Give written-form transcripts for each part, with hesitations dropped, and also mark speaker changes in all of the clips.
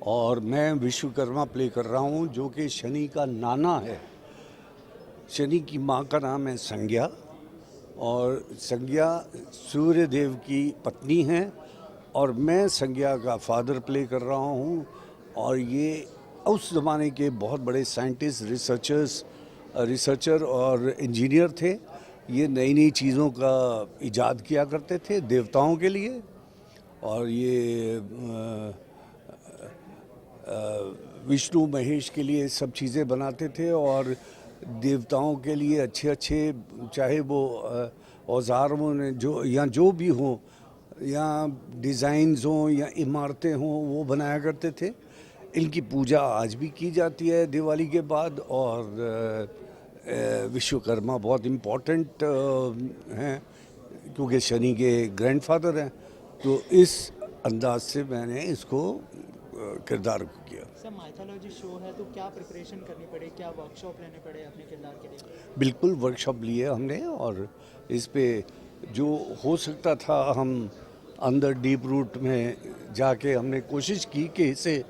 Speaker 1: और मैं विश्वकर्मा प्ले कर रहा हूँ, जो कि शनि का नाना है। शनि की माँ का नाम है संज्ञा, और संज्ञा सूर्य देव की पत्नी हैं, और मैं संज्ञा का फादर प्ले कर रहा हूँ। और ये उस ज़माने के बहुत बड़े साइंटिस्ट, रिसर्चर और इंजीनियर थे। ये नई नई चीज़ों का इजाद किया करते थे देवताओं के लिए। और ये विष्णु महेश के लिए सब चीज़ें बनाते थे, और देवताओं के लिए अच्छे अच्छे, चाहे वो औजार हों जो या जो भी हों, या डिज़ाइंस हों या इमारतें हों, वो बनाया करते थे। इनकी पूजा आज भी की जाती है दिवाली के बाद। और विश्वकर्मा बहुत इम्पोर्टेंट हैं, क्योंकि शनि के ग्रैंडफादर हैं। तो इस अंदाज से मैंने इसको किरदार को किया।
Speaker 2: सर माइथोलॉजी शो है तो क्या प्रिपरेशन करनी पड़े, क्या वर्कशॉप लेने पड़े अपने किरदार के लिए?
Speaker 1: बिल्कुल वर्कशॉप लिए हमने, और इस पे जो हो सकता था हम अंदर डीप रूट में जाके हमने कोशिश की कि इसे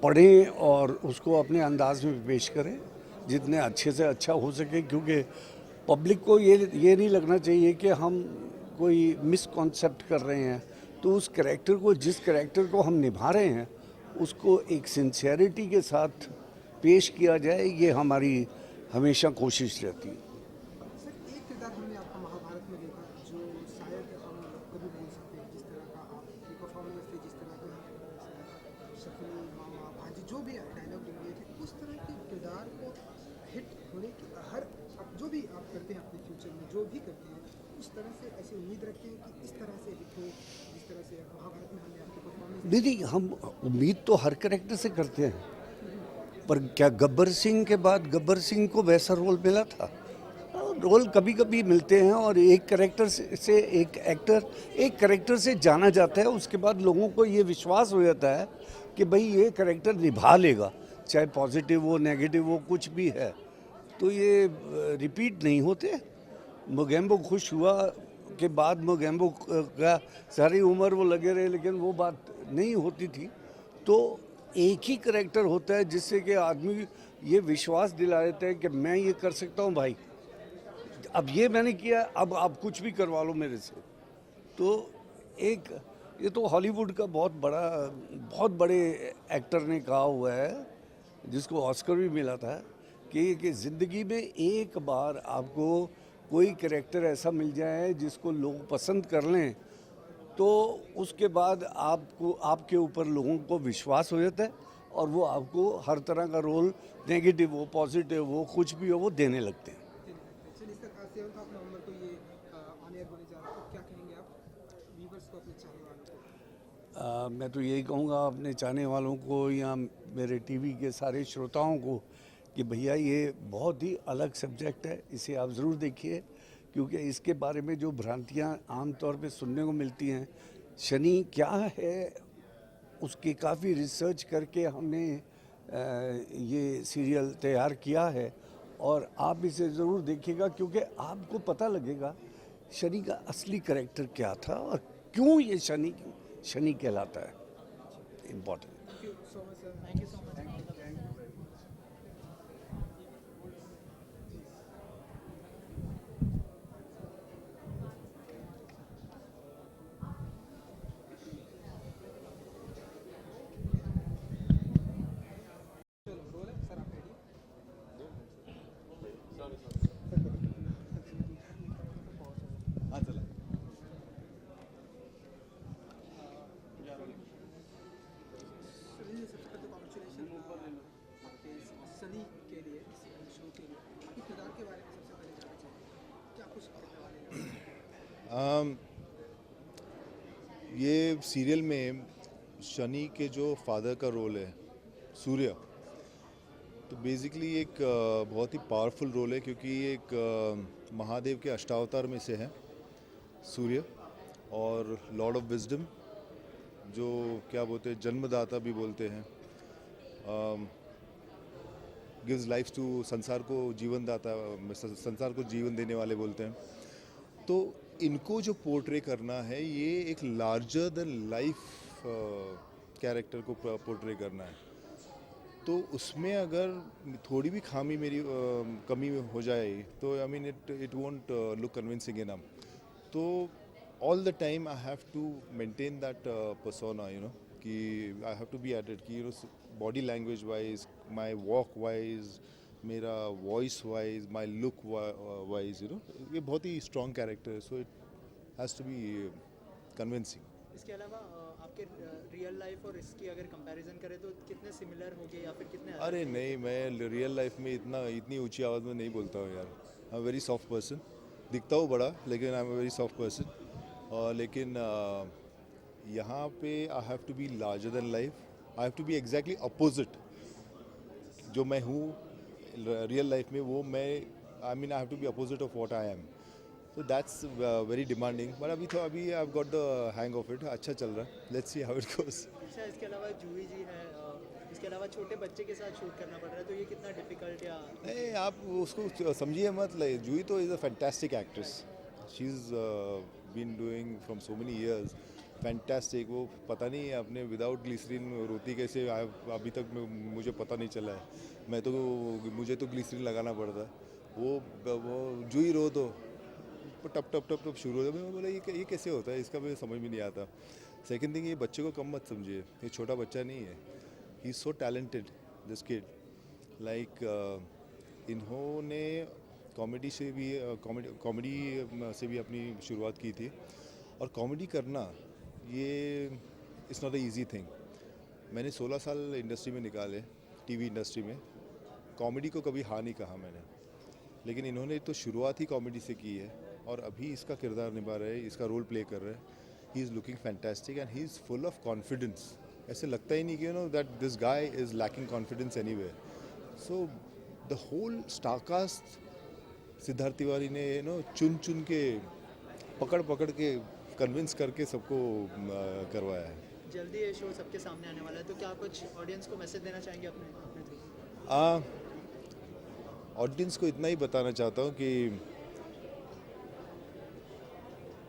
Speaker 1: पढ़ें और उसको अपने अंदाज में पेश करें जितने अच्छे से अच्छा हो सके। क्योंकि पब्लिक को ये नहीं लगना चाहिए कि हम कोई मिसकॉन्सेप्ट कर रहे हैं। तो उस कैरेक्टर को, जिस कैरेक्टर को हम निभा रहे हैं, उसको एक सिंसियरिटी के साथ पेश किया जाए, ये हमारी हमेशा कोशिश रहती है।
Speaker 3: सर एक किरदार हमने आपका महाभारत में देखा जो शायद हम कभी भूल सकते हैं, जिस तरह का आपकी परफॉर्मेंस थी, जिस तरह के शकुनी मामा भांजी जो भी डायलॉग दिए थे, उस तरह के किरदार को हिट होने की हर जो भी आप करते हैं अपने फ्यूचर में, जो भी करते हैं, उस तरह से ऐसी उम्मीद रखते हैं कि इस तरह से हिट हो, जिस तरह से महाभारत में हमने आपकी परफॉर्मेंस।
Speaker 1: नहीं, हम उम्मीद तो हर कैरेक्टर से करते हैं, पर क्या गब्बर सिंह के बाद गब्बर सिंह को वैसा रोल मिला था? रोल कभी कभी मिलते हैं, और एक कैरेक्टर से एक कैरेक्टर से जाना जाता है। उसके बाद लोगों को ये विश्वास हो जाता है कि भाई ये कैरेक्टर निभा लेगा, चाहे पॉजिटिव हो, नेगेटिव हो, कुछ भी है। तो ये रिपीट नहीं होते। मोगेम्बो खुश हुआ के बाद मोगेम्बो का सारी उम्र वो लगे रहे, लेकिन वो बात नहीं होती थी। तो एक ही कैरेक्टर होता है जिससे कि आदमी ये विश्वास दिला देता है कि मैं ये कर सकता हूँ भाई, अब ये मैंने किया, अब आप कुछ भी करवा लो मेरे से। तो एक ये तो हॉलीवुड का बहुत बड़े एक्टर ने कहा हुआ है, जिसको ऑस्कर भी मिला था, कि ज़िंदगी में एक बार आपको कोई कैरेक्टर ऐसा मिल जाए जिसको लोग पसंद कर लें, तो उसके बाद आपको, आपके ऊपर लोगों को विश्वास हो जाता है, और वो आपको हर तरह का रोल, नेगेटिव हो, पॉजिटिव हो, कुछ भी हो, वो देने लगते हैं।
Speaker 3: सर इस तरह 7 नवंबर को ये ऑन एयर होने जा रहा है, तो क्या कहेंगे आप व्यूवर्स को, अपने चाहने वालों को?
Speaker 1: मैं तो यही कहूँगा अपने चाहने वालों को या मेरे टीवी के सारे श्रोताओं को कि भैया ये बहुत ही अलग सब्जेक्ट है, इसे आप ज़रूर देखिए। क्योंकि इसके बारे में जो भ्रांतियाँ आम तौर पे सुनने को मिलती हैं, शनि क्या है, उसकी काफ़ी रिसर्च करके हमने ये सीरियल तैयार किया है। और आप इसे ज़रूर देखिएगा, क्योंकि आपको पता लगेगा शनि का असली कैरेक्टर क्या था और क्यों ये शनि शनि कहलाता है। Important.
Speaker 3: Thank you so much sir.
Speaker 2: Thank you so much.
Speaker 3: चलो रोल है सर, आप रेडी? सनी सबसे पहले कॉन्ग्रेचुलेशन आपके इस सनी के लिए, इस शो के लिए। आपके किरदार के बारे में सबसे पहले जानना चाहेंगे, क्या कुछ कहने वाले हैं?
Speaker 4: ये सीरियल में शनि के जो फादर का रोल है, सूर्य, तो बेसिकली एक बहुत ही पावरफुल रोल है, क्योंकि ये एक महादेव के अष्टावतार में से है सूर्य, और लॉर्ड ऑफ विजडम, जो क्या बोलते हैं, जन्मदाता भी बोलते हैं, गिव्स लाइफ टू, संसार को जीवन दाता, संसार को जीवन देने वाले बोलते हैं। तो इनको जो पोर्ट्रे करना है, ये एक लार्जर देन लाइफ कैरेक्टर को पोर्ट्रे करना है, तो उसमें अगर थोड़ी भी खामी मेरी कमी हो जाए तो I mean it won't look convincing enough. तो all the time I have to maintain that persona, you know, कि I have to be at it, कि you know body language wise, my walk wise, मेरा voice wise, my look wise, you know, ये बहुत ही strong character है, so it has to be convincing.
Speaker 2: इसके अलावा आपके रियल लाइफ और इसकी अगर कंपैरिजन करें तो कितने सिमिलर होंगे या फिर कितने
Speaker 4: अरे नहीं, मैं रियल लाइफ में इतनी ऊंची आवाज़ में नहीं बोलता हूँ यार. I am very soft person. दिखता हूँ बड़ा, लेकिन I am very soft person. लेकिन यहाँ पे I have to be larger than life. I have to be exactly opposite. जो मैं हूँ रियल लाइफ में, वो मैं, I mean I have to be opposite of what I am. So that's very demanding. But अभी I've got the hang of it. अच्छा चल रहा है. Let's see how it goes.
Speaker 2: अच्छा, इसके अलावा जूही जी है, इसके अलावा छोटे बच्चे के साथ शूट करना पड़ रहा है, तो ये कितना डिफिकल्ट या
Speaker 4: नहीं, आप उसको समझिए मत. लाइक जूही तो is a fantastic actress. She is been doing from so many years. Fantastic. वो पता नहीं अपने विदाउट ग्लिसरीन रोती कैसे, अभी तक मुझे पता नहीं चला है. मुझे तो ग्लिसरीन लगाना पड़ता है. वो जूही रो तो टप टप टप टप शुरू हो जाता है. मैं बोला ये कैसे होता है, इसका मुझे समझ में नहीं आता. सेकंड थिंग, ये बच्चे को कम मत समझिए. ये छोटा बच्चा नहीं है. He is so talented this kid. Like इन्होंने कॉमेडी से भी अपनी शुरुआत की थी. और कॉमेडी करना ये it's not a easy thing. मैंने 16 साल इंडस्ट्री में निकाले, टीवी इंडस्ट्री में. कॉमेडी को कभी हाँ नहीं कहा मैंने. लेकिन इन्होंने तो शुरुआत ही कॉमेडी से की है और अभी इसका किरदार निभा रहे हैं, इसका रोल प्ले कर रहे हैं. He is looking fantastic and he is full of confidence. ऐसे लगता ही नहीं कि you know that this guy is lacking confidence anywhere. So the whole starcast Siddharth Tiwari ने यू नो चुन के पकड़ के कन्विंस करके सबको करवाया है.
Speaker 2: जल्दी ये शो सबके सामने आने वाला है, तो क्या कुछ ऑडियंस को मैसेज देना चाहेंगे अपने थ्रू?
Speaker 4: ऑडियंस को इतना ही बताना चाहता हूँ कि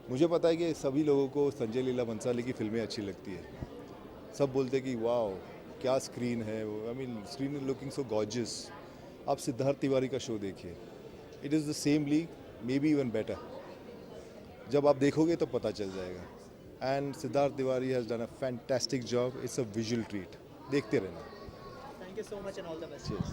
Speaker 4: मुझे पता है कि सभी लोगों को संजय लीला भंसाली की फिल्में अच्छी लगती है. सब बोलते हैं कि वाओ क्या स्क्रीन है. I mean screen is looking so gorgeous. आप सिद्धार्थ तिवारी का शो देखिए. It is the same league, may be even better. जब आप देखोगे तो पता चल जाएगा. And Siddharth Tiwari has done a fantastic job. It's a visual treat. देखते रहना.
Speaker 2: Thank you so much and all the best.
Speaker 4: Cheers.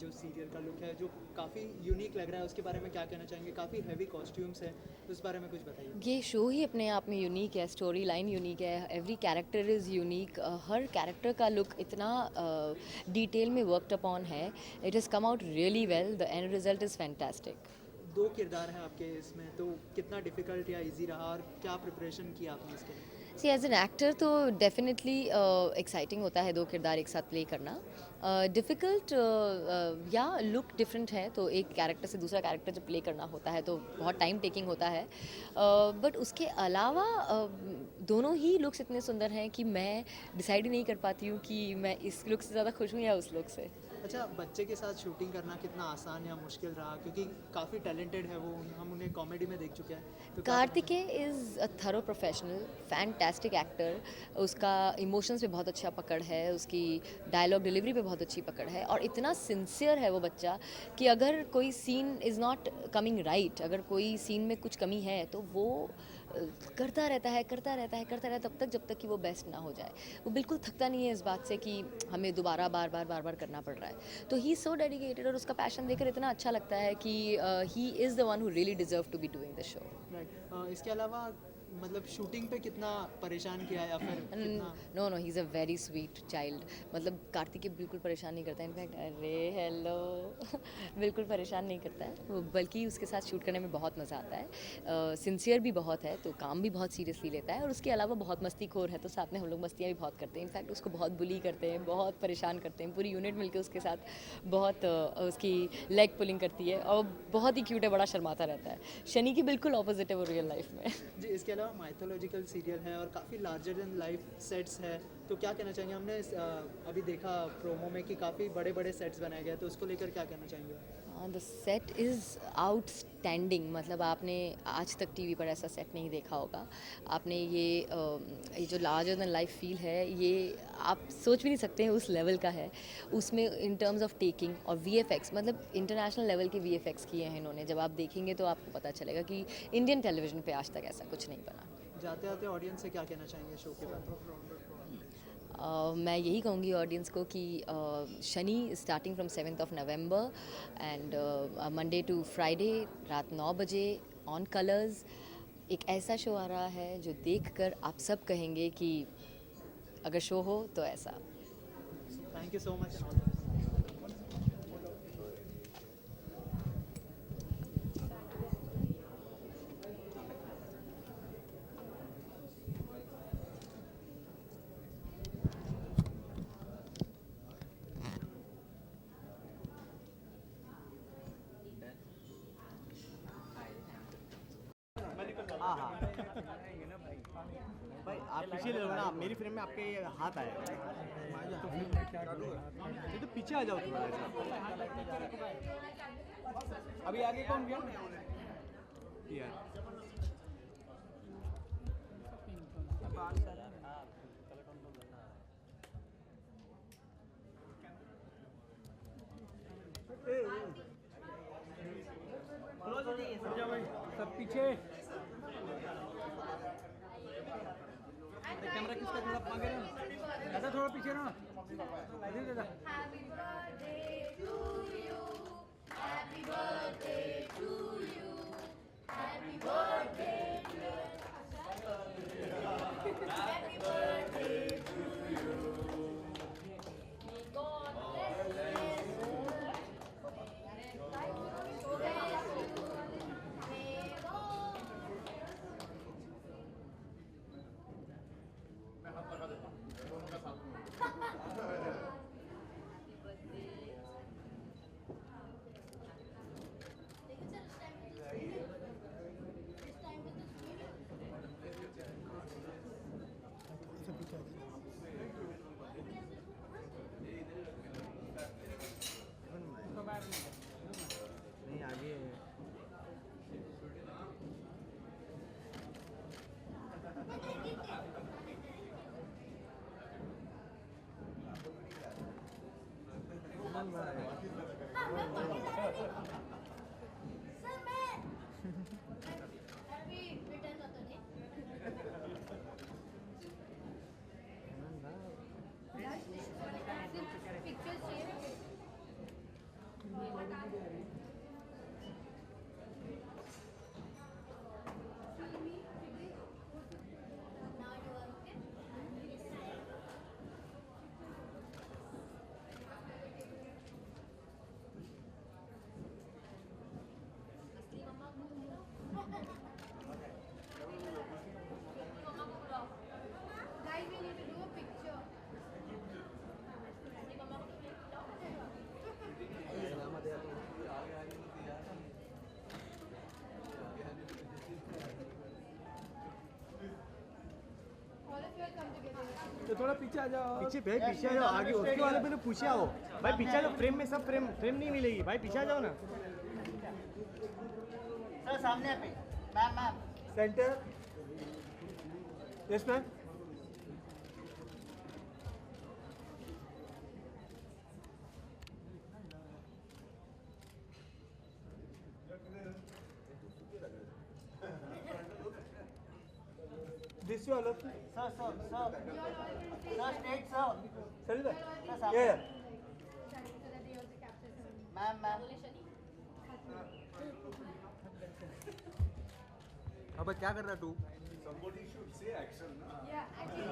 Speaker 2: जो सीरियल का लुक है जो काफ़ी यूनिक लग रहा है, उसके बारे में क्या कहना चाहेंगे? काफ़ी हैवी कॉस्ट्यूम्स है, उस बारे में कुछ बताइए.
Speaker 5: ये शो ही अपने आप में यूनिक है. स्टोरी लाइन यूनिक है. Every character is unique. Her character का लुक इतना डिटेल में वर्कड अपॉन है. It has come out really well. The end result is fantastic.
Speaker 2: 2 किरदार हैं आपके इसमें, तो कितना डिफिकल्ट या इजी रहा और क्या प्रिपरेशन की आपने इसके लिए?
Speaker 5: सी एज एन एक्टर तो डेफिनेटली एक्साइटिंग होता है 2 किरदार एक साथ प्ले करना. डिफ़िकल्ट या लुक डिफरेंट है, तो एक कैरेक्टर से दूसरा कैरेक्टर जब प्ले करना होता है तो बहुत टाइम टेकिंग होता है. बट उसके अलावा दोनों ही लुक्स इतने सुंदर हैं कि मैं डिसाइड ही नहीं कर पाती हूँ कि मैं इस लुक से ज़्यादा खुश हूँ या उस लुक से.
Speaker 2: अच्छा, बच्चे के साथ शूटिंग करना कितना आसान या मुश्किल रहा? क्योंकि काफ़ी टैलेंटेड है वो, हम उन्हें कॉमेडी में देख चुके हैं. तो क्या
Speaker 5: Kartikeya is a thorough professional, fantastic actor. उसका इमोशंस पे बहुत अच्छा पकड़ है, उसकी डायलॉग डिलीवरी पे बहुत अच्छी पकड़ है और इतना सिंसियर है वो बच्चा कि अगर कोई scene is not coming right, अगर कोई सीन में कुछ कमी है तो वो करता रहता है तब तक जब तक कि वो बेस्ट ना हो जाए. वो बिल्कुल थकता नहीं है इस बात से कि हमें दोबारा बार बार करना पड़ रहा है. तो ही इज़ सो डेडिकेटेड और उसका पैशन देखकर इतना अच्छा लगता है कि he is the one who really deserve to be doing the show.
Speaker 2: Right. इसके अलावा मतलब शूटिंग पे कितना परेशान किया या फिर कितना
Speaker 5: no no he is a very sweet child. मतलब कार्तिक बिल्कुल परेशान नहीं करता, इनफैक्ट अरे हेलो बिल्कुल परेशान नहीं करता है वो, बल्कि उसके साथ शूट करने में बहुत मज़ा आता है। सिंसियर भी बहुत है, तो काम भी बहुत सीरियसली लेता है, और उसके अलावा बहुत मस्तीखोर है, तो साथ में हम लोग मस्तियाँ भी बहुत करते हैं। इनफैक्ट उसको बहुत बुली करते हैं, बहुत परेशान करते हैं, पूरी यूनिट मिलकर उसके साथ बहुत उसकी लेग पुलिंग करती है, और बहुत ही क्यूट है, बड़ा शर्माता रहता है। शनि की बिल्कुल ऑपोजिट है वो रियल लाइफ में।
Speaker 2: जी, इसके अलावा माइथोलॉजिकल सीरियल है और काफ़ी लार्जर देन लाइफ सेट्स है, तो क्या कहना चाहेंगे? हमने अभी देखा प्रोमो में कि काफ़ी बड़े बड़े सेट्स बनाए गए, तो उसको लेकर क्या कहना चाहेंगे?
Speaker 5: The set is outstanding. मतलब आपने आज तक टीवी पर ऐसा सेट नहीं देखा होगा। आपने ये जो लार्जर देन लाइफ फील है, ये आप सोच भी नहीं सकते हैं उस लेवल का है। उसमें इन टर्म्स ऑफ टेकिंग और वीएफएक्स, मतलब इंटरनेशनल लेवल के वीएफएक्स किए हैं इन्होंने। जब आप देखेंगे तो आपको पता चलेगा कि इंडियन टेलीविज़न पे आज तक ऐसा कुछ नहीं बना।
Speaker 2: जाते आते ऑडियंस से क्या कहना चाहेंगे शो के बाद?
Speaker 5: मैं यही कहूँगी ऑडियंस को कि Shani starting from 7th of November and Monday to Friday रात 9 बजे ऑन कलर्स एक ऐसा शो आ रहा है जो देखकर आप सब कहेंगे कि अगर शो हो तो ऐसा।
Speaker 2: Thank you so much.
Speaker 6: हाँ हाँ भाई आप पीछे ले लो ना, आप मेरी फ्रेम में आपके हाथ आए ये तो पीछे आ जाओ थोड़ा सा। अभी आगे कौन गया यार? सब पीछे कैमरा किसका थोड़ा आगे ना, दादा थोड़ा पीछे ना, इधर दादा। नहीं आगे
Speaker 7: Guys, we need to do a picture. All of you will come together.
Speaker 6: तो थोड़ा पीछे आ जाओ, पीछे भाई पीछे आ जाओ, आगे उसके वाले पे तो पूछे आओ भाई, पीछे आ जाओ, फ्रेम में सब फ्रेम नहीं मिलेगी भाई, पीछे आ जाओ ना।
Speaker 8: सर सामने पे ma'am
Speaker 6: centre yes ma'am. This you all of
Speaker 8: sir state sir
Speaker 6: sir
Speaker 8: सामने।
Speaker 6: ये
Speaker 7: So that they also capture some.
Speaker 8: Ma'am
Speaker 6: अब क्या कर रहा तू?
Speaker 1: Somebody should say action.
Speaker 7: Yeah, actually,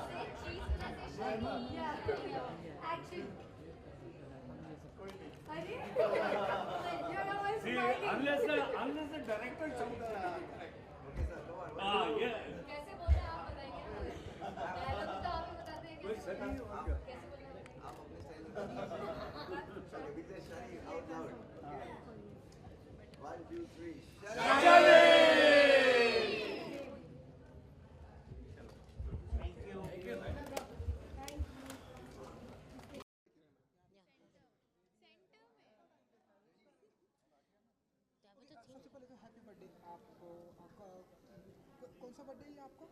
Speaker 7: say cheese na say shiny. Yeah, action. अरे, you're always smiling.
Speaker 6: unless the director shouts. Yeah.
Speaker 7: कैसे बोलना है आप बताइए? डायलॉग तो आप ही बताते हैं कैसे बोलना है? कैसे बोलना है?
Speaker 3: सबसे पहले तो हैप्पी बर्थडे आपको। आपका कौन सा बर्थडे है आपको?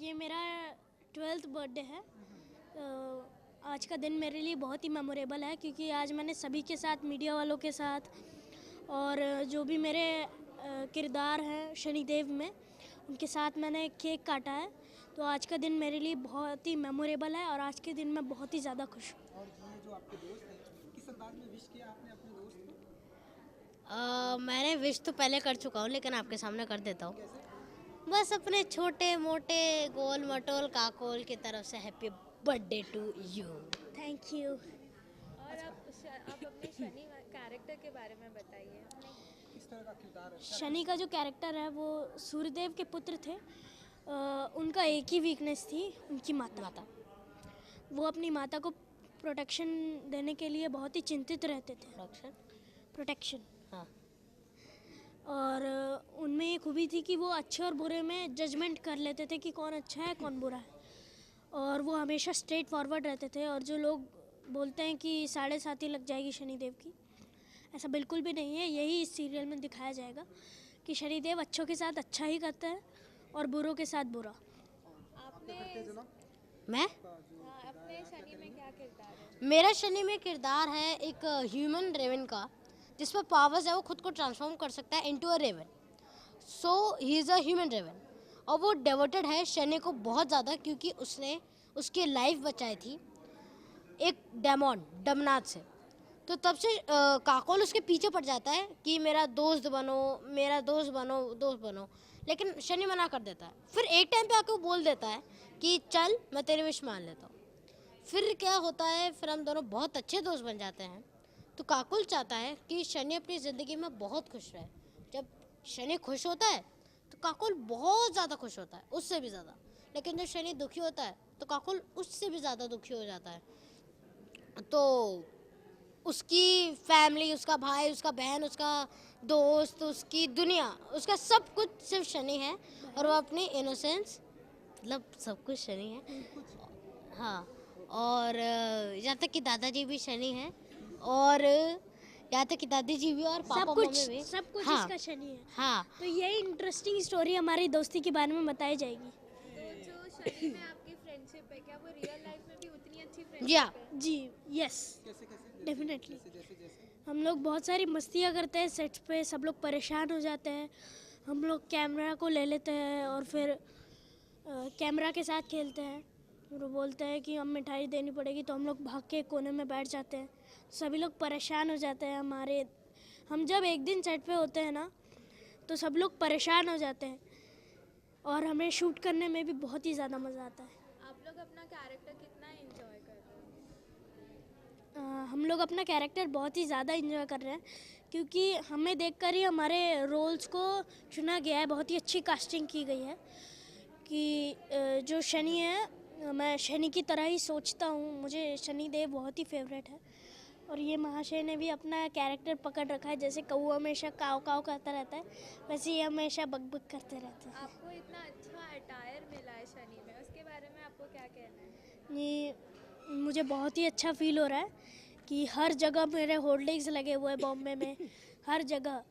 Speaker 9: ये मेरा 12th बर्थडे है। आज का दिन मेरे लिए बहुत ही मेमोरेबल है क्योंकि आज मैंने सभी के साथ, मीडिया वालों के साथ और जो भी मेरे किरदार हैं शनिदेव में, उनके साथ मैंने केक काटा है। तो आज का दिन मेरे लिए बहुत ही मेमोरेबल है और आज के दिन मैं बहुत ही ज़्यादा खुश हूँ।
Speaker 3: और ये जो आपके दोस्त हैं, किस अंदाज में विश किया आपने अपने दोस्त को?
Speaker 10: मैंने विश तो पहले कर चुका हूँ लेकिन आपके सामने कर देता हूँ। बस अपने छोटे मोटे गोल मटोल काकोल की तरफ से happy birthday to you.
Speaker 9: Thank you.
Speaker 11: और आप अपने शनि कैरेक्टर के बारे में बताइए।
Speaker 3: किस तरह का किरदार है?
Speaker 9: शनि का जो कैरेक्टर है वो सूर्यदेव के पुत्र थे। उनका एक ही वीकनेस थी, उनकी माता। वो अपनी माता को प्रोटेक्शन देने के लिए बहुत ही चिंतित रहते थे। प्रोटेक्शन।
Speaker 10: हाँ।
Speaker 9: और उनमें ये खूबी थी कि वो अच्छे और बुरे में जजमेंट कर लेते थे कि कौन अच्छा है कौन बुरा है। और वो हमेशा स्ट्रेट फॉरवर्ड रहते थे। और जो लोग बोलते हैं कि 7.5 लग जाएगी शनिदेव की, ऐसा बिल्कुल भी नहीं है। यही इस सीरियल में दिखाया जाएगा कि शनिदेव अच्छों के साथ अच्छा ही करता है और बुरों के साथ बुरा।
Speaker 11: आपने
Speaker 10: मैं
Speaker 11: अपने शनि में क्या किरदार है?
Speaker 10: मेरा शनि में किरदार है एक ह्यूमन रेवन का, जिस पर पावर्स है, वो खुद को ट्रांसफॉर्म कर सकता है into a raven. So he is a human raven और वो डेवोटेड है शनि को बहुत ज़्यादा क्योंकि उसने उसकी लाइफ बचाई थी एक डमनाथ से। तो तब से काकोल उसके पीछे पड़ जाता है कि मेरा दोस्त बनो, लेकिन शनि मना कर देता है। फिर एक टाइम पे आके वो बोल देता है कि चल मैं तेरी विश मान लेता हूँ। फिर क्या होता है, फिर हम दोनों बहुत अच्छे दोस्त बन जाते हैं। तो काकुल चाहता है कि शनि अपनी ज़िंदगी में बहुत खुश रहे। जब शनि खुश होता है तो काकुल बहुत ज़्यादा खुश होता है, उससे भी ज़्यादा। लेकिन जब शनि दुखी होता है तो काकुल उससे भी ज़्यादा दुखी हो जाता है। तो उसकी फैमिली, उसका भाई, उसका बहन, उसका दोस्त, उसकी दुनिया, उसका सब कुछ सिर्फ शनि है। और वो अपनी इनोसेंस, मतलब सब कुछ शनि है। हाँ, और यहाँ तक कि दादाजी भी शनि हैं और यहाँ तक कि दादी जी भी और पापा मम्मी भी।
Speaker 9: सब कुछ
Speaker 10: हाँ,
Speaker 9: इसका शनि है।
Speaker 10: हाँ।
Speaker 9: तो यही इंटरेस्टिंग स्टोरी हमारी दोस्ती के बारे में बताई जाएगी।
Speaker 11: तो जो शनि में आपकी फ्रेंडशिप है, क्या वो रियल लाइफ में भी उतनी अच्छी फ्रेंडशिप
Speaker 10: या
Speaker 11: है?
Speaker 9: जी, यस,
Speaker 3: कैसे
Speaker 9: डेफिनेटली।
Speaker 3: जैसे
Speaker 9: हम लोग बहुत सारी मस्तियाँ करते हैं सेट्स पे, सब लोग परेशान हो जाते हैं। हम लोग कैमरा को ले लेते हैं और फिर कैमरा के साथ खेलते हैं। फिर वो बोलते हैं कि हम मिठाई देनी पड़ेगी, तो हम लोग भाग के कोने में बैठ जाते हैं। सभी लोग परेशान हो जाते हैं हम जब एक दिन सेट पे होते हैं ना, तो सब लोग परेशान हो जाते हैं और हमें शूट करने में भी बहुत ही ज़्यादा मज़ा आता है।
Speaker 11: आप लोग अपना कैरेक्टर कितना एंजॉय कर रहे हो?
Speaker 9: हम लोग अपना कैरेक्टर बहुत ही ज़्यादा इंजॉय कर रहे हैं क्योंकि हमें देखकर ही हमारे रोल्स को चुना गया है। बहुत ही अच्छी कास्टिंग की गई है कि जो शनि है, मैं शनि की तरह ही सोचता हूँ। मुझे शनि देव बहुत ही फेवरेट है और ये महाशय ने भी अपना कैरेक्टर पकड़ रखा है। जैसे कौवा हमेशा काव काव करता रहता है, वैसे ये हमेशा बक बक करते रहते हैं।
Speaker 11: आपको इतना अच्छा अटायर मिला है शनि में, उसके बारे में आपको क्या कहना है?
Speaker 9: ये मुझे बहुत ही अच्छा फील हो रहा है कि हर जगह मेरे होल्डिंग्स लगे हुए हैं बॉम्बे में, हर जगह।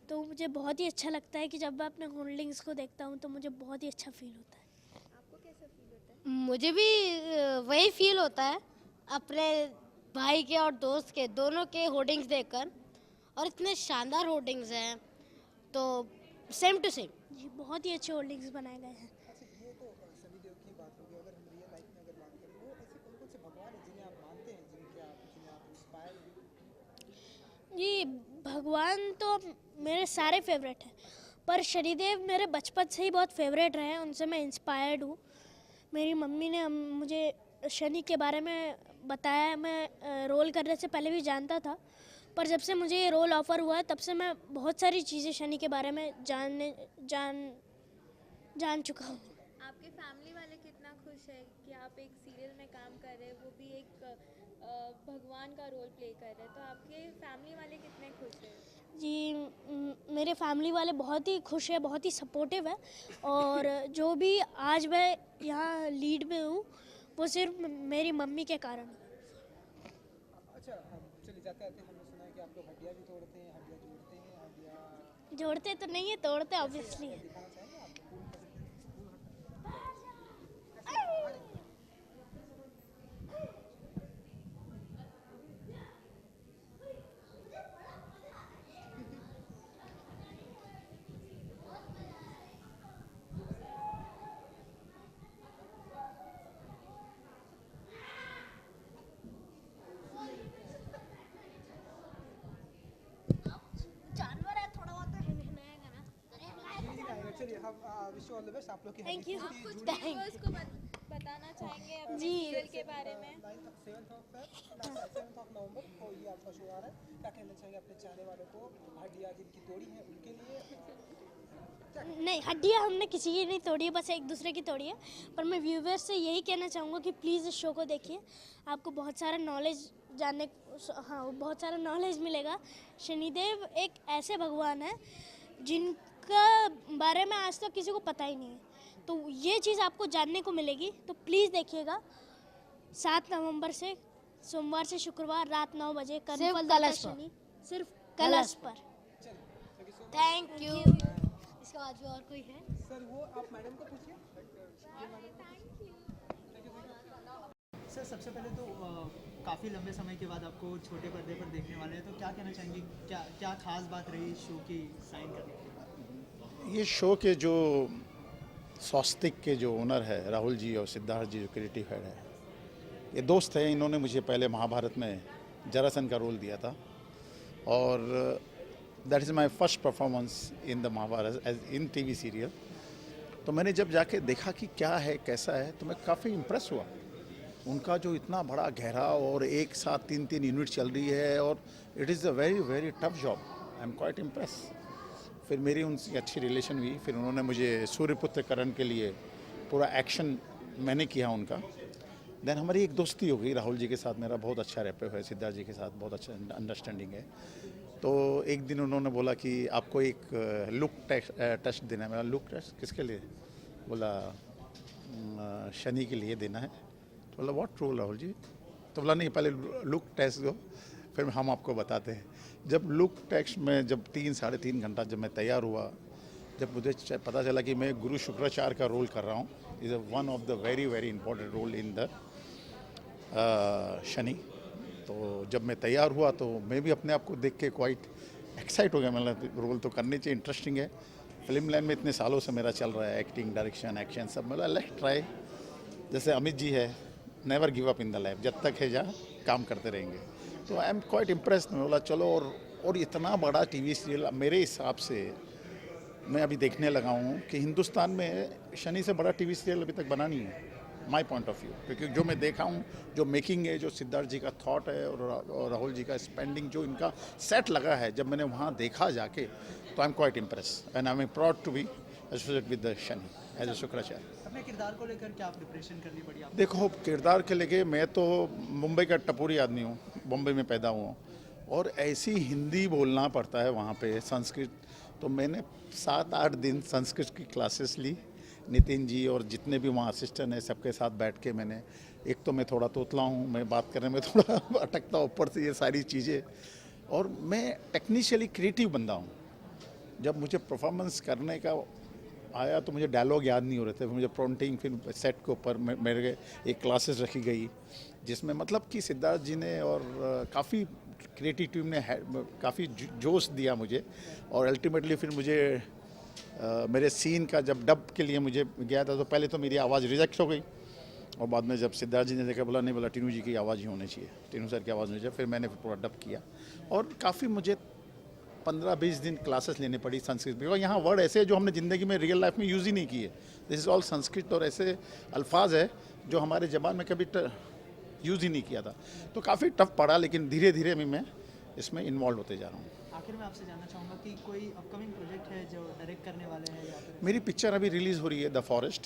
Speaker 9: तो मुझे बहुत ही अच्छा लगता है कि जब मैं अपने होल्डिंग्स को देखता हूँ तो मुझे बहुत ही अच्छा फील होता है।
Speaker 11: आपको कैसा फील होता है?
Speaker 10: मुझे भी वही फील होता है अपने भाई के और दोस्त के, दोनों के होर्डिंग्स देखकर। और इतने शानदार होर्डिंग्स हैं, तो सेम टू सेम।
Speaker 9: जी, बहुत ही अच्छे होल्डिंग्स बनाए गए हैं।
Speaker 3: अच्छा, ये तो शनिदेव की बात होगी। अगर हम रियल लाइफ में बात करें, वो ऐसे कौन से भगवान हैं जिन्हें आप मानते हैं, जिन्हें आप इंस्पायर हैं?
Speaker 9: जी, भगवान तो मेरे सारे फेवरेट हैं, पर शनिदेव मेरे बचपन से ही बहुत फेवरेट रहे हैं, उनसे मैं इंस्पायर्ड हूँ। मेरी मम्मी ने मुझे शनि के बारे में बताया। मैं रोल करने से पहले भी जानता था, पर जब से मुझे ये रोल ऑफ़र हुआ है तब से मैं बहुत सारी चीज़ें शनि के बारे में जान चुका हूँ।
Speaker 11: आपके फैमिली वाले कितना खुश है कि आप एक सीरियल में काम कर रहे हैं, वो भी एक भगवान का रोल प्ले कर रहे हैं, तो आपके फैमिली वाले कितने खुश हैं?
Speaker 9: जी मेरे फैमिली वाले बहुत ही खुश है, बहुत ही सपोर्टिव है, और जो भी आज मैं यहाँ लीड में हूँ वो सिर्फ मेरी मम्मी के कारण।
Speaker 3: अच्छा, चलिए जाते आते हमने सुना है कि आप लोग हड्डियाँ भी तोड़ते हैं, हड्डियाँ जोड़ते हैं, हड्डियाँ
Speaker 9: जोड़ते तो नहीं है, तोड़ते ऑब्वियसली।
Speaker 3: दिखाना चाहेंगे आपको?
Speaker 10: जानवर है, थोड़ा बहुत तो हिलहिलाएगा ना।
Speaker 3: चलिए हम wish you all the best. आप लोग की
Speaker 9: थैंक यू।
Speaker 11: कुछ व्यूअर्स को बताना चाहेंगे अपने
Speaker 9: जी।
Speaker 11: सीरियल के बारे में?
Speaker 3: 7th ऑफ नवंबर को ये आपका शो आ रहा है, क्या कहना चाहेंगे अपने चाहने वालों को? हड्डियाँ जिनकी तोड़ी है उनके लिए?
Speaker 9: नहीं, हड्डियाँ हमने किसी की नहीं तोड़ी है, बस एक दूसरे की तोड़ी है। पर मैं व्यूवर्स से यही कहना चाहूँगा कि प्लीज़ इस शो को देखिए, आपको बहुत सारा नॉलेज बहुत सारा नॉलेज मिलेगा। शनिदेव एक ऐसे भगवान है जिनका बारे में आज तक किसी को पता ही नहीं है, तो ये चीज़ आपको जानने को मिलेगी। तो प्लीज़ देखिएगा 7 नवंबर से, सोमवार से शुक्रवार रात 9 बजे कर्नफल दाता शनि, सिर्फ कलर्स पर।
Speaker 10: Thank you. इसके बाद भी और कोई है?
Speaker 3: सर वो आप मैडम को पूछिए।
Speaker 2: सर सबसे पहले तो काफ़ी लंबे समय के बाद आपको छोटे पर्दे पर देखने वाले हैं, तो क्या कहना चाहेंगे, क्या खास बात रही इस शो की साइन करने की?
Speaker 12: ये शो के जो स्वास्तिक के जो ओनर है राहुल जी और सिद्धार्थ जी जो क्रिएटिव हेड है, ये दोस्त हैं। इन्होंने मुझे पहले महाभारत में जरासंध का रोल दिया था, और that is my first performance in the Mahabharat as in TV serial. तो मैंने जब जाके देखा कि क्या है कैसा है, तो मैं काफ़ी इम्प्रेस हुआ। उनका जो इतना बड़ा गहरा और एक साथ 3 यूनिट चल रही है, और it is a very very tough job. I am quite impress. फिर मेरी उनसे अच्छी रिलेशन हुई, फिर उन्होंने मुझे सूर्यपुत्र करण के लिए पूरा एक्शन मैंने किया उनका। देन हमारी एक दोस्ती हो गई राहुल जी के साथ, मेरा बहुत अच्छा रैप है, सिद्धार्थ जी के साथ बहुत अच्छा अंडरस्टैंडिंग है। तो एक दिन उन्होंने बोला कि आपको एक लुक टेस्ट देना है। मेरा लुक टेस्ट किसके लिए? बोला शनि के लिए देना है। तो बोला व्हाट रोल राहुल जी? तो बोला नहीं, पहले लुक टेस्ट दो, फिर हम आपको बताते हैं। जब लुक टेस्ट में जब 3-3.5 घंटा जब मैं तैयार हुआ, जब मुझे पता चला कि मैं गुरु शुक्राचार्य का रोल कर रहा हूँ, is one of the very very important role in the Shani. तो जब मैं तैयार हुआ तो मैं भी अपने आप को देख के क्वाइट एक्साइट हो गया। मतलब रोल तो करने चाहिए, इंटरेस्टिंग है। फिल्म लाइन में इतने सालों से मेरा चल रहा है, एक्टिंग, डायरेक्शन, एक्शन सब। मतलब लेट्स ट्राई। जैसे अमित जी है, never give up in the life, जब तक है जहाँ काम करते रहेंगे। तो आई एम क्वाइट इम्प्रेस्ड। मैं बोला चलो, और इतना बड़ा टीवी सीरियल मेरे हिसाब से मैं अभी देखने लगा हूँ कि हिंदुस्तान में शनि से बड़ा टीवी सीरियल अभी तक बना नहीं है, माय पॉइंट ऑफ व्यू। क्योंकि जो मैं देखा हूँ, जो मेकिंग है, जो सिद्धार्थ जी का थॉट है और राहुल जी का स्पेंडिंग, जो इनका सेट लगा है, जब मैंने वहाँ देखा जाके, तो I am quite impress and I am proud to be associated with the Shani as a Shukracharya.
Speaker 2: अपने किरदार को लेकर क्या प्रिपरेशन करनी पड़ी आपको?
Speaker 12: देखो, किरदार के लेके मैं तो मुंबई का टपोरी आदमी हूँ, बॉम्बे में पैदा हुआ हूँ, और ऐसी हिंदी बोलना पड़ता है वहाँ पे, संस्कृत। तो मैंने 7-8 दिन संस्कृत की क्लासेस ली। नितिन जी और जितने भी वहाँ असिस्टेंट हैं सबके साथ बैठ के मैंने, एक तो मैं थोड़ा तोतला हूँ, मैं बात करने में थोड़ा अटकता, ऊपर से ये सारी चीज़ें, और मैं टेक्निशियली क्रिएटिव बंदा हूँ। जब मुझे परफॉर्मेंस करने का आया तो मुझे डायलॉग याद नहीं हो रहे थे, मुझे प्रॉम्प्टिंग, फिर सेट के ऊपर मेरे एक क्लासेस रखी गई, जिसमें मतलब कि सिद्धार्थ जी ने और काफ़ी क्रिएटिव टीम ने काफ़ी जोश दिया मुझे। और अल्टीमेटली फिर मुझे मेरे सीन का जब डब के लिए मुझे गया था, तो पहले तो मेरी आवाज़ रिजेक्ट हो गई, और बाद में जब सिद्धार्थ जी ने देखा, बोला नहीं, बोला टीनू जी की आवाज़ ही होनी चाहिए, टीनू सर की आवाज़ होनी चाहिए। फिर मैंने पूरा डब किया, और काफ़ी मुझे 15-20 दिन क्लासेस लेने पड़ी संस्कृत, बिकॉज यहाँ वर्ड ऐसे हैं जो हमने ज़िंदगी में रियल लाइफ में यूज़ ही नहीं किए। दिस इज़ ऑल संस्कृत, और ऐसे अल्फाज है जो हमारे ज़बान में कभी यूज़ ही नहीं किया था, तो काफ़ी टफ पड़ा, लेकिन धीरे धीरे भी मैं इसमें इन्वॉल्व होते जा रहा हूँ।
Speaker 2: आखिर में आपसे जानना चाहूँगा कि कोई अपकमिंग प्रोजेक्ट है जो डायरेक्ट करने वाले हैं या फिर
Speaker 12: मेरी पिक्चर अभी रिलीज़ हो रही है द फॉरेस्ट,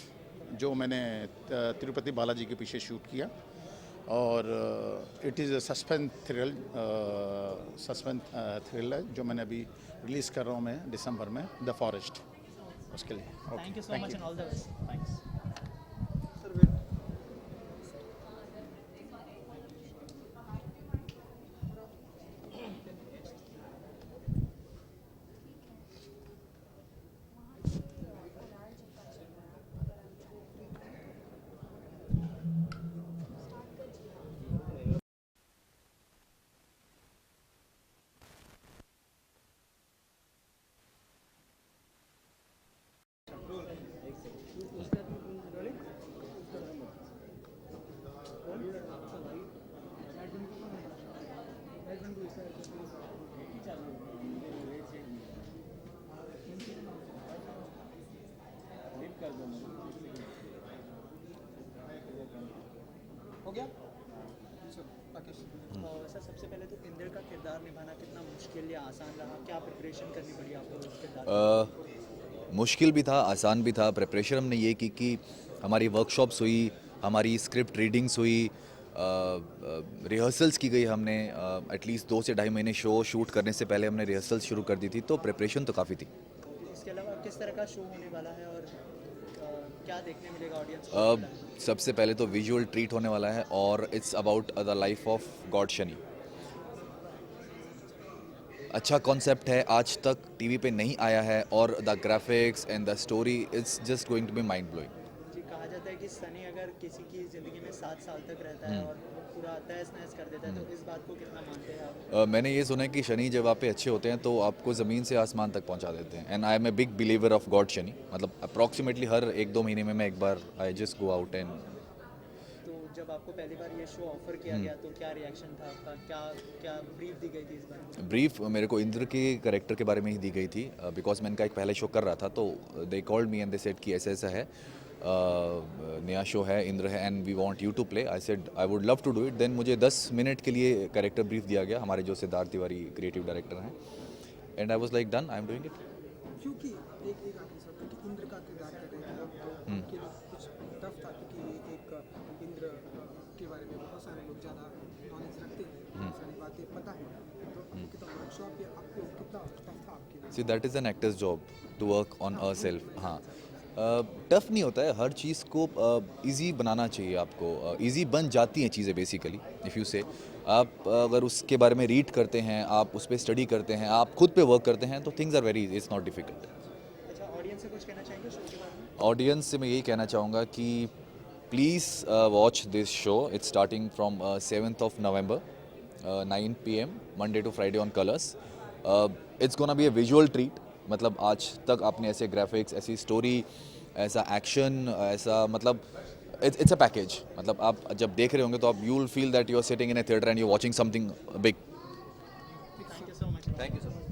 Speaker 12: जो मैंने तिरुपति बालाजी के पीछे शूट किया, और it is a suspense thriller जो मैंने अभी रिलीज़ कर रहा हूँ मैं दिसंबर में, द फॉरेस्ट, उसके लिए।
Speaker 2: Thank you so much and all the best. Thanks. हो गया सर, सबसे पहले तो इंद्र का किरदार निभाना कितना मुश्किल या आसान रहा, क्या प्रिपरेशन करनी पड़ी आपको इस किरदार?
Speaker 13: मुश्किल भी था, आसान भी था। प्रिपरेशन हमने ये की कि हमारी वर्कशॉप्स हुई, हमारी स्क्रिप्ट रीडिंग्स हुई, रिहर्सल्स की गई। हमने एटलीस्ट 2 से ढाई महीने शो शूट करने से पहले हमने रिहर्सल्स शुरू कर दी थी, तो प्रिपरेशन तो काफ़ी थी।
Speaker 2: इसके अलावा किस तरह का शो होने वाला है और क्या देखने मिलेगा ऑडियंस को?
Speaker 13: सबसे पहले तो विजुअल ट्रीट होने वाला है, और it's about the life of God Shani. अच्छा कॉन्सेप्ट है, आज तक टीवी पे नहीं आया है, और the graphics and the story it's just going to be mind blowing.
Speaker 2: जी, कहा जाता है कि शनि अगर किसी की ज़िंदगी में 7 साल तक रहता है और पूरा तहस नहस कर देता है, तो इस बात को कितना मानते हैं आप?
Speaker 13: मैंने ये सुना है कि शनि जब आप पे अच्छे होते हैं तो आपको ज़मीन से आसमान तक पहुंचा देते हैं। And I am a big believer of God Shani, मतलब अप्रॉक्सीमेटली हर 1-2 महीने में मैं एक बार I just go out and.
Speaker 2: तो जब आपको पहली बार ये शो ऑफर किया गया तो क्या रिएक्शन था आपका, क्या ब्रीफ दी गई थी इस बारे में?
Speaker 13: ब्रीफ मेरे को इंद्र के कैरेक्टर के बारे में ही दी गई थी, बिकॉज मैं इनका एक पहले शो कर रहा था, तो they called me and they said कि ऐसा ऐसा है, नया शो है, इंद्र है, and we want you to play. I said I would love to do it. Then मुझे 10 मिनट के लिए कैरेक्टर ब्रीफ दिया गया, हमारे जो सिद्धार्थ तिवारी क्रिएटिव डायरेक्टर हैं, and I was like done, I am doing it.
Speaker 3: क्योंकि एक आखिरी सवाल, क्योंकि इंद्र का किरदार कर रहे थे आप, तो उनके लिए कुछ टफ था, क्योंकि एक इंद्र के बारे में बहुत सारे लोग ज़्यादा नॉलेज रखते हैं, बहुत सारी बातें पता है, तो आपको कितना वर्कशॉप या आपको कितना टफ था आपके लिए?
Speaker 13: See that is an actors job to work on a self. हाँ, टफ नहीं होता है, हर चीज़ को इजी बनाना चाहिए आपको। इजी बन जाती हैं चीज़ें बेसिकली, इफ़ यू से आप अगर उसके बारे में रीड करते हैं, आप उस पर स्टडी करते हैं, आप खुद पे वर्क करते हैं, तो things are very is not difficult.
Speaker 2: अच्छा, ऑडियंस से कुछ कहना चाहेंगे शो के बारे में?
Speaker 13: ऑडियंस से मैं यही कहना चाहूँगा कि please watch this show. It's starting from 7th of November, 9 PM Monday to Friday on Colors. It's gonna be a visual treat। मतलब आज तक आपने ऐसे ग्राफिक्स, ऐसी स्टोरी, ऐसा एक्शन, ऐसा मतलब इट्स अ पैकेज। मतलब आप जब देख रहे होंगे तो आप you will feel that you are sitting in a theatre and you are watching something big.
Speaker 2: Thank you so much.
Speaker 13: Thank you so much.